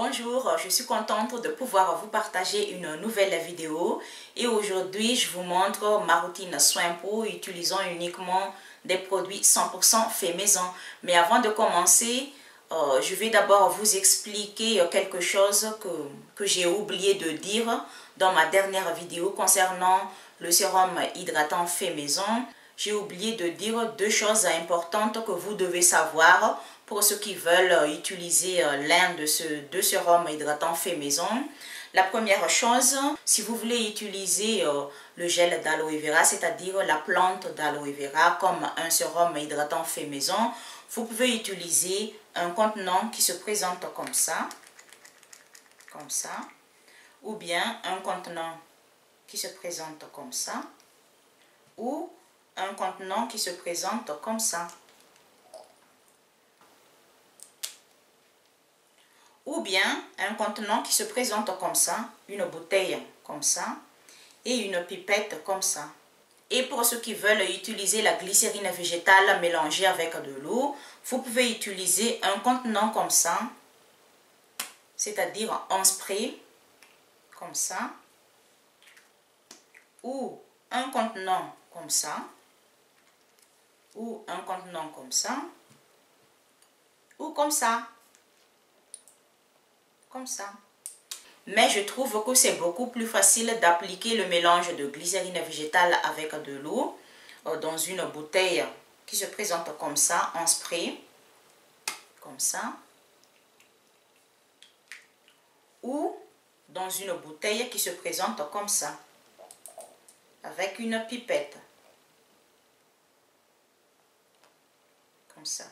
Bonjour, je suis contente de pouvoir vous partager une nouvelle vidéo et aujourd'hui je vous montre ma routine soin peau utilisant uniquement des produits 100% fait maison. Mais avant de commencer, je vais d'abord vous expliquer quelque chose que j'ai oublié de dire dans ma dernière vidéo concernant le sérum hydratant fait maison. J'ai oublié de dire deux choses importantes que vous devez savoir pour ceux qui veulent utiliser l'un de ces deux sérums hydratants fait maison. La première chose, si vous voulez utiliser le gel d'aloe vera, c'est-à-dire la plante d'aloe vera comme un sérum hydratant fait maison, vous pouvez utiliser un contenant qui se présente comme ça, ou bien un contenant qui se présente comme ça, ou un contenant qui se présente comme ça. Ou bien un contenant qui se présente comme ça, une bouteille comme ça et une pipette comme ça. Et pour ceux qui veulent utiliser la glycérine végétale mélangée avec de l'eau, vous pouvez utiliser un contenant comme ça, c'est-à-dire en spray, comme ça, ou un contenant comme ça, ou un contenant comme ça, ou comme ça. Comme ça. Mais je trouve que c'est beaucoup plus facile d'appliquer le mélange de glycérine végétale avec de l'eau dans une bouteille qui se présente comme ça, en spray, comme ça, ou dans une bouteille qui se présente comme ça, avec une pipette, comme ça.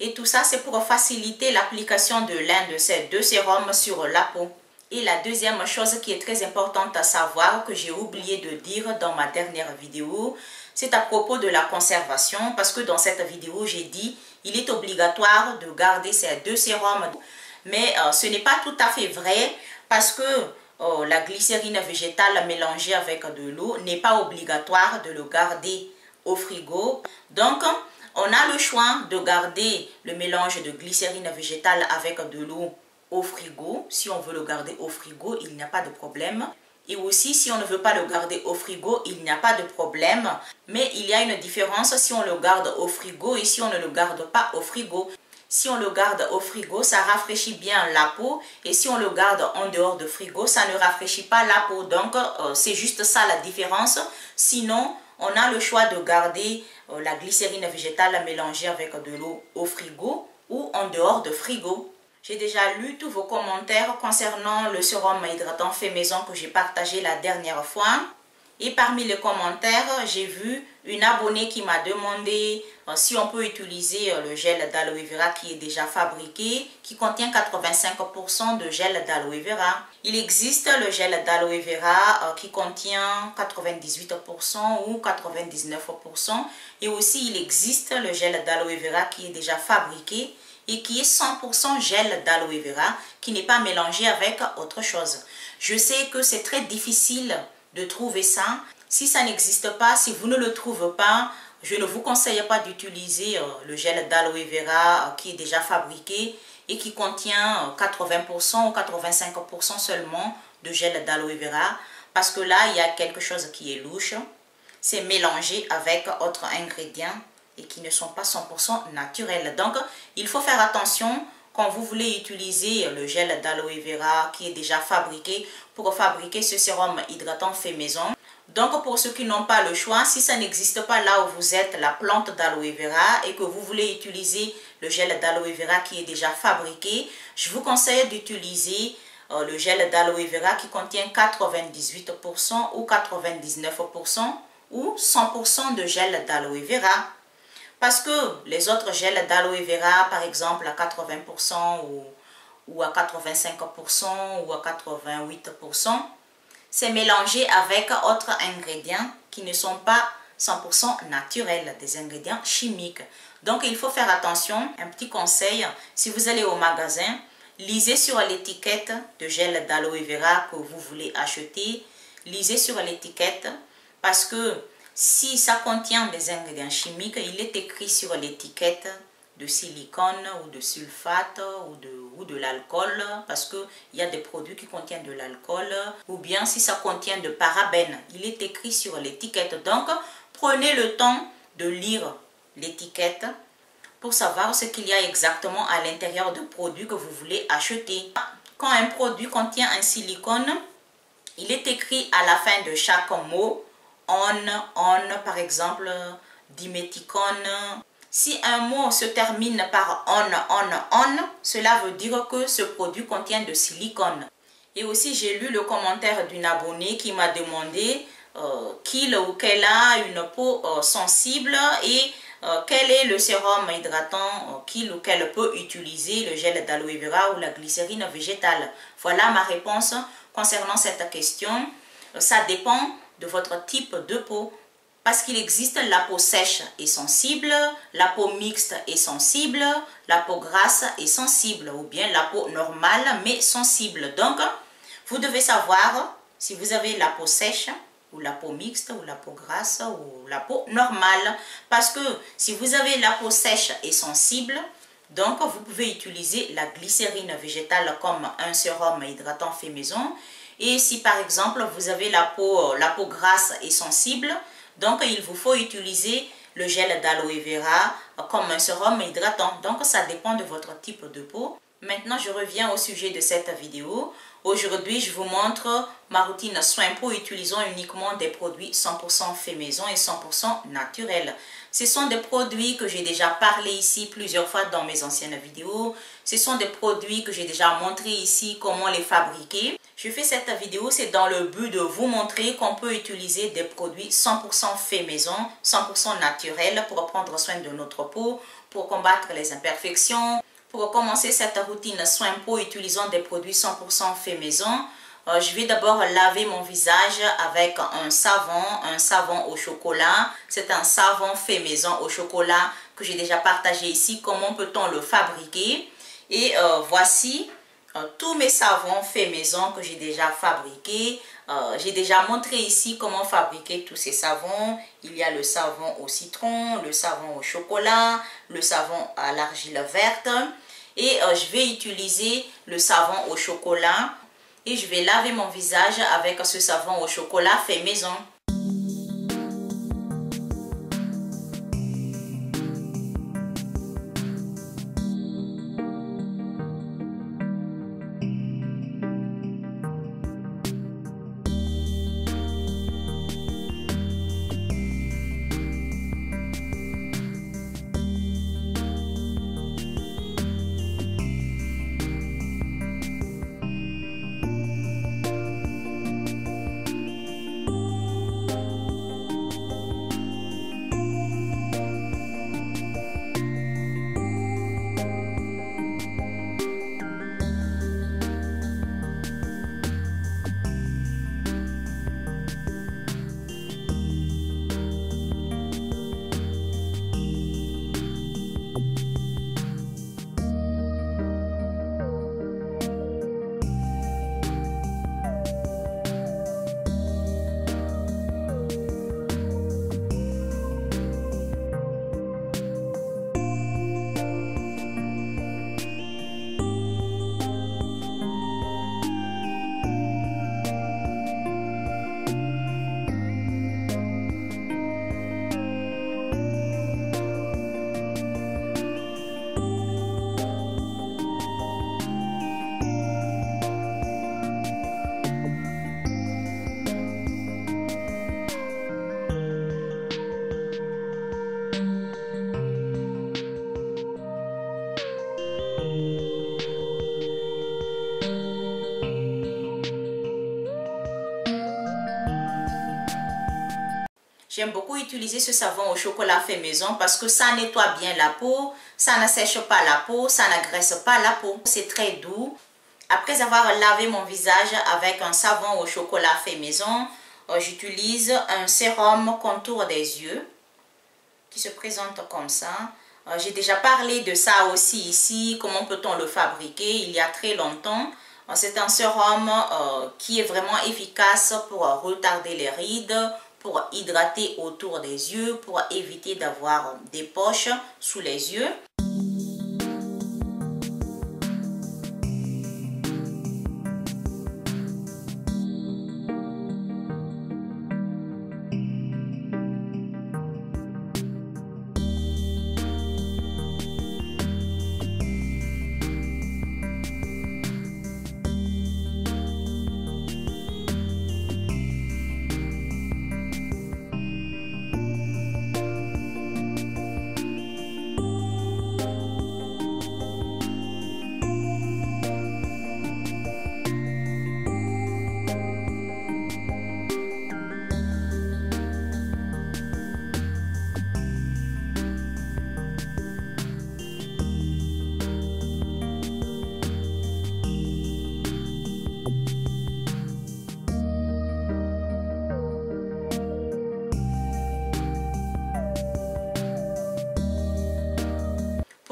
Et tout ça, c'est pour faciliter l'application de l'un de ces deux sérums sur la peau. Et la deuxième chose qui est très importante à savoir, que j'ai oublié de dire dans ma dernière vidéo, c'est à propos de la conservation. Parce que dans cette vidéo, j'ai dit il est obligatoire de garder ces deux sérums. Mais ce n'est pas tout à fait vrai parce que la glycérine végétale mélangée avec de l'eau n'est pas obligatoire de le garder au frigo. Donc, on a le choix de garder le mélange de glycérine végétale avec de l'eau au frigo. Si on veut le garder au frigo, il n'y a pas de problème. Et aussi, si on ne veut pas le garder au frigo, il n'y a pas de problème. Mais il y a une différence si on le garde au frigo et si on ne le garde pas au frigo. Si on le garde au frigo, ça rafraîchit bien la peau. Et si on le garde en dehors de frigo, ça ne rafraîchit pas la peau. Donc, c'est juste ça la différence. Sinon, on a le choix de garder la glycérine végétale mélangée avec de l'eau au frigo ou en dehors de frigo. J'ai déjà lu tous vos commentaires concernant le sérum hydratant fait maison que j'ai partagé la dernière fois. Et parmi les commentaires, j'ai vu une abonnée qui m'a demandé si on peut utiliser le gel d'aloe vera qui est déjà fabriqué, qui contient 85% de gel d'aloe vera. Il existe le gel d'aloe vera qui contient 98% ou 99%. Et aussi, il existe le gel d'aloe vera qui est déjà fabriqué et qui est 100% gel d'aloe vera, qui n'est pas mélangé avec autre chose. Je sais que c'est très difficile de trouver ça. Si ça n'existe pas, si vous ne le trouvez pas, je ne vous conseille pas d'utiliser le gel d'aloe vera qui est déjà fabriqué et qui contient 80% ou 85% seulement de gel d'aloe vera, parce que là, il y a quelque chose qui est louche. C'est mélangé avec autres ingrédients et qui ne sont pas 100% naturels. Donc, il faut faire attention quand vous voulez utiliser le gel d'aloe vera qui est déjà fabriqué pour fabriquer ce sérum hydratant fait maison. Donc, pour ceux qui n'ont pas le choix, si ça n'existe pas là où vous êtes, la plante d'aloe vera, et que vous voulez utiliser le gel d'aloe vera qui est déjà fabriqué, je vous conseille d'utiliser le gel d'aloe vera qui contient 98% ou 99% ou 100% de gel d'aloe vera. Parce que les autres gels d'aloe vera, par exemple à 80% ou à 85% ou à 88%, c'est mélangé avec autres ingrédients qui ne sont pas 100% naturels, des ingrédients chimiques. Donc il faut faire attention. Un petit conseil, si vous allez au magasin, lisez sur l'étiquette de gel d'aloe vera que vous voulez acheter. Lisez sur l'étiquette parce que si ça contient des ingrédients chimiques, il est écrit sur l'étiquette de silicone ou de sulfate ou de l'alcool, parce qu'il y a des produits qui contiennent de l'alcool, ou bien si ça contient de parabènes. Il est écrit sur l'étiquette. Donc, prenez le temps de lire l'étiquette pour savoir ce qu'il y a exactement à l'intérieur du produit que vous voulez acheter. Quand un produit contient un silicone, il est écrit à la fin de chaque mot, on, par exemple, diméthicone. Si un mot se termine par on, cela veut dire que ce produit contient de silicone. Et aussi, j'ai lu le commentaire d'une abonnée qui m'a demandé qu'il ou qu'elle a une peau sensible et quel est le sérum hydratant qu'il ou qu'elle peut utiliser, le gel d'aloe vera ou la glycérine végétale. Voilà ma réponse concernant cette question. Ça dépend de votre type de peau. Parce qu'il existe la peau sèche et sensible, la peau mixte et sensible, la peau grasse et sensible, ou bien la peau normale mais sensible. Donc, vous devez savoir si vous avez la peau sèche, ou la peau mixte, ou la peau grasse, ou la peau normale. Parce que si vous avez la peau sèche et sensible, donc vous pouvez utiliser la glycérine végétale comme un sérum hydratant fait maison. Et si par exemple vous avez la peau grasse et sensible, donc il vous faut utiliser le gel d'aloe vera comme un sérum hydratant. Donc ça dépend de votre type de peau. Maintenant je reviens au sujet de cette vidéo. Aujourd'hui je vous montre ma routine soin peau utilisant uniquement des produits 100% fait maison et 100% naturels. Ce sont des produits que j'ai déjà parlé ici plusieurs fois dans mes anciennes vidéos. Ce sont des produits que j'ai déjà montré ici comment les fabriquer. Je fais cette vidéo, c'est dans le but de vous montrer qu'on peut utiliser des produits 100% fait maison, 100% naturels pour prendre soin de notre peau, pour combattre les imperfections. Pour commencer cette routine soin peau utilisant des produits 100% fait maison, je vais d'abord laver mon visage avec un savon au chocolat. C'est un savon fait maison au chocolat que j'ai déjà partagé ici. Comment peut-on le fabriquer? Et voici tous mes savons fait maison que j'ai déjà fabriqués. J'ai déjà montré ici comment fabriquer tous ces savons. Il y a le savon au citron, le savon au chocolat, le savon à l'argile verte. Et je vais utiliser le savon au chocolat. Et je vais laver mon visage avec ce savon au chocolat fait maison. J'aime beaucoup utiliser ce savon au chocolat fait maison parce que ça nettoie bien la peau, ça ne sèche pas la peau, ça n'agresse pas la peau. C'est très doux. Après avoir lavé mon visage avec un savon au chocolat fait maison, j'utilise un sérum contour des yeux qui se présente comme ça. J'ai déjà parlé de ça aussi ici, comment peut-on le fabriquer il y a très longtemps. C'est un sérum qui est vraiment efficace pour retarder les rides, pour hydrater autour des yeux, pour éviter d'avoir des poches sous les yeux.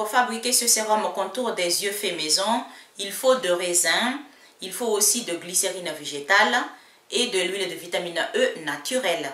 pour fabriquer ce sérum contour des yeux fait maison, il faut de raisin, il faut aussi de glycérine végétale et de l'huile de vitamine E naturelle.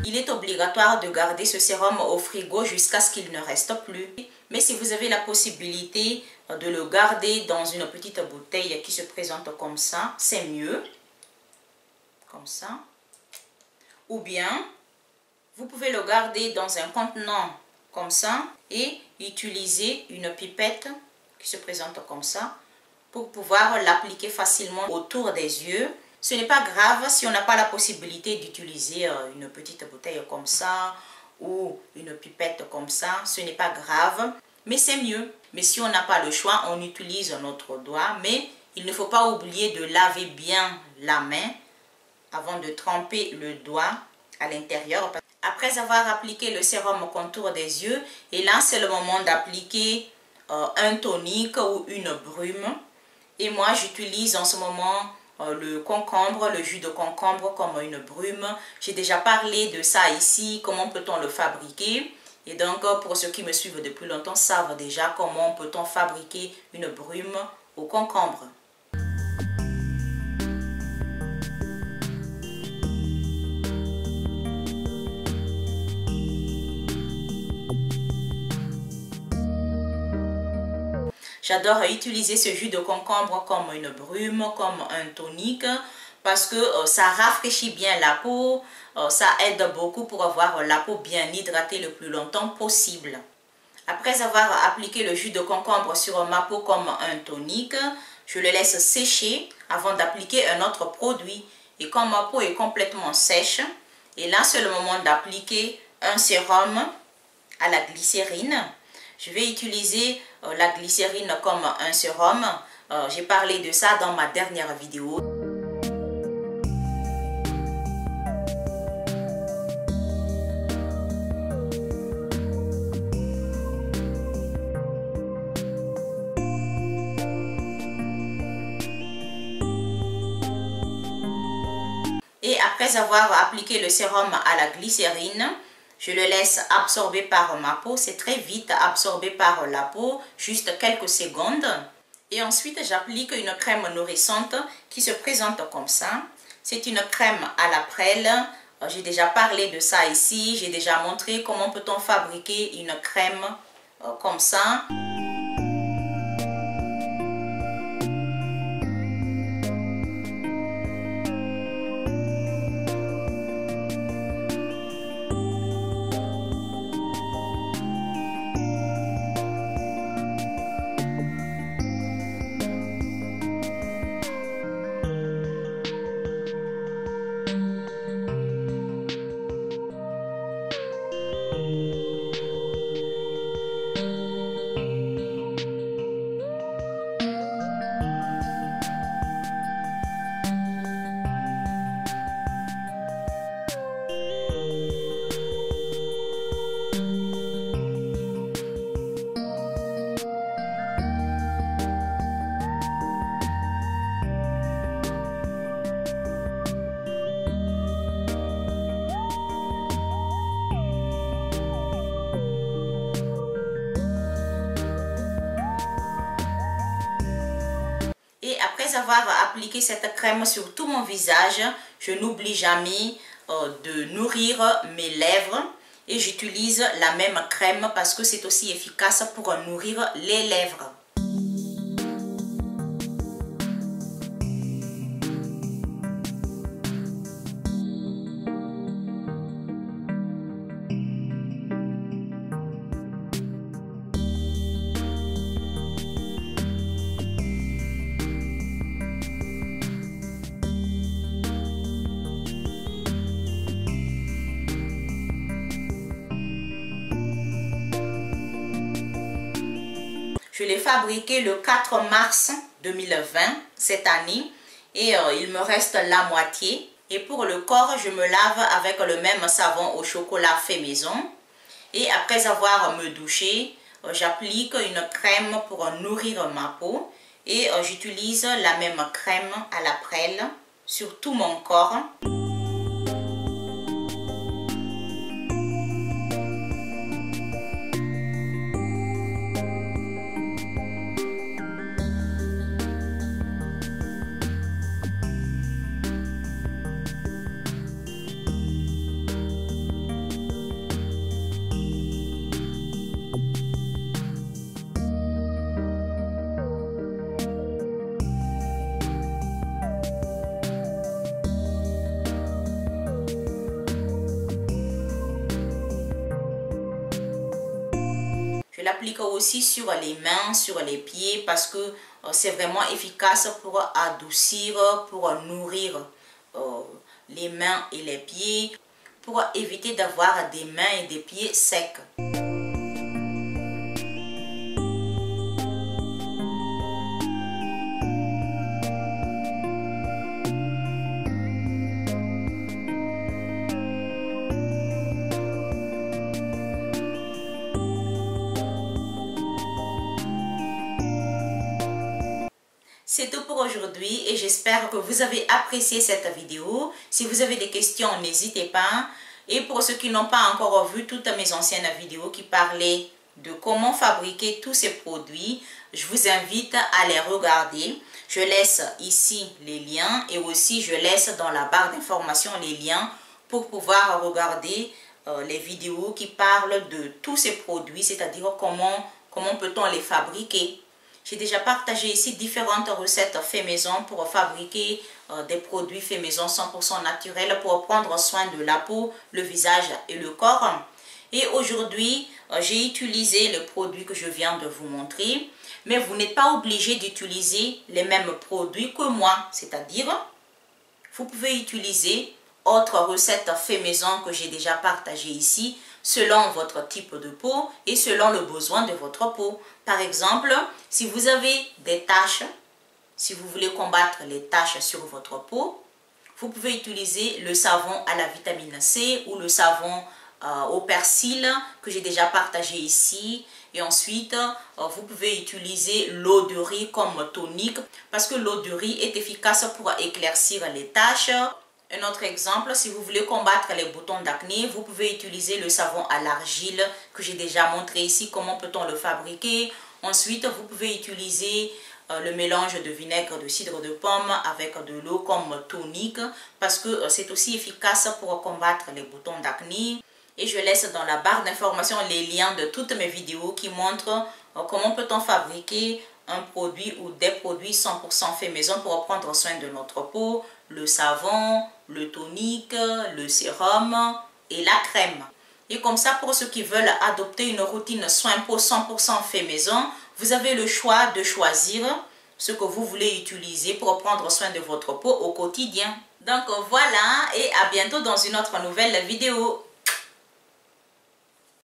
Il est obligatoire de garder ce sérum au frigo jusqu'à ce qu'il ne reste plus. Mais si vous avez la possibilité de le garder dans une petite bouteille qui se présente comme ça, c'est mieux. Comme ça. Ou bien, vous pouvez le garder dans un contenant comme ça et utiliser une pipette qui se présente comme ça pour pouvoir l'appliquer facilement autour des yeux. Ce n'est pas grave si on n'a pas la possibilité d'utiliser une petite bouteille comme ça ou une pipette comme ça. Ce n'est pas grave, mais c'est mieux. Mais si on n'a pas le choix, on utilise notre doigt. Mais il ne faut pas oublier de laver bien la main avant de tremper le doigt à l'intérieur. Après avoir appliqué le sérum au contour des yeux, et là c'est le moment d'appliquer un tonique ou une brume. Et moi j'utilise en ce moment le concombre, le jus de concombre comme une brume. J'ai déjà parlé de ça ici, comment peut-on le fabriquer. Et donc pour ceux qui me suivent depuis longtemps savent déjà comment peut-on fabriquer une brume au concombre. J'adore utiliser ce jus de concombre comme une brume, comme un tonique, parce que ça rafraîchit bien la peau, ça aide beaucoup pour avoir la peau bien hydratée le plus longtemps possible. Après avoir appliqué le jus de concombre sur ma peau comme un tonique, je le laisse sécher avant d'appliquer un autre produit. Et quand ma peau est complètement sèche, et là c'est le moment d'appliquer un sérum à la glycérine. Je vais utiliser la glycérine comme un sérum. J'ai parlé de ça dans ma dernière vidéo. Et après avoir appliqué le sérum à la glycérine, je le laisse absorber par ma peau. C'est très vite absorbé par la peau, juste quelques secondes. Et ensuite, j'applique une crème nourrissante qui se présente comme ça. C'est une crème à la prêle. J'ai déjà parlé de ça ici. J'ai déjà montré comment peut-on fabriquer une crème comme ça. après avoir appliqué cette crème sur tout mon visage, je n'oublie jamais de nourrir mes lèvres. Et j'utilise la même crème parce que c'est aussi efficace pour nourrir les lèvres. Je l'ai fabriqué le 4 mars 2020, cette année, et il me reste la moitié. Et pour le corps, je me lave avec le même savon au chocolat fait maison. Et après avoir me douché, j'applique une crème pour nourrir ma peau. Et j'utilise la même crème à la prêle sur tout mon corps. Je l'applique aussi sur les mains, sur les pieds parce que c'est vraiment efficace pour adoucir, pour nourrir les mains et les pieds, pour éviter d'avoir des mains et des pieds secs. C'est tout pour aujourd'hui et j'espère que vous avez apprécié cette vidéo. Si vous avez des questions, n'hésitez pas. Et pour ceux qui n'ont pas encore vu toutes mes anciennes vidéos qui parlaient de comment fabriquer tous ces produits, je vous invite à les regarder. Je laisse ici les liens et aussi je laisse dans la barre d'information les liens pour pouvoir regarder les vidéos qui parlent de tous ces produits, c'est-à-dire comment peut-on les fabriquer. J'ai déjà partagé ici différentes recettes fait maison pour fabriquer des produits fait maison 100% naturels pour prendre soin de la peau, le visage et le corps. Et aujourd'hui, j'ai utilisé le produit que je viens de vous montrer. Mais vous n'êtes pas obligé d'utiliser les mêmes produits que moi. C'est-à-dire, vous pouvez utiliser autres recettes fait maison que j'ai déjà partagées ici selon votre type de peau et selon le besoin de votre peau. Par exemple, si vous avez des taches, si vous voulez combattre les taches sur votre peau, vous pouvez utiliser le savon à la vitamine C ou le savon au persil que j'ai déjà partagé ici. Et ensuite, vous pouvez utiliser l'eau de riz comme tonique parce que l'eau de riz est efficace pour éclaircir les taches. Un autre exemple, si vous voulez combattre les boutons d'acné, vous pouvez utiliser le savon à l'argile que j'ai déjà montré ici, comment peut-on le fabriquer. Ensuite, vous pouvez utiliser le mélange de vinaigre de cidre de pomme avec de l'eau comme tonique parce que c'est aussi efficace pour combattre les boutons d'acné. Et je laisse dans la barre d'information les liens de toutes mes vidéos qui montrent comment peut-on fabriquer un produit ou des produits 100% fait maison pour prendre soin de notre peau, le savon, le tonique, le sérum et la crème. Et comme ça, pour ceux qui veulent adopter une routine soin peau 100% fait maison, vous avez le choix de choisir ce que vous voulez utiliser pour prendre soin de votre peau au quotidien. Donc voilà et à bientôt dans une autre nouvelle vidéo.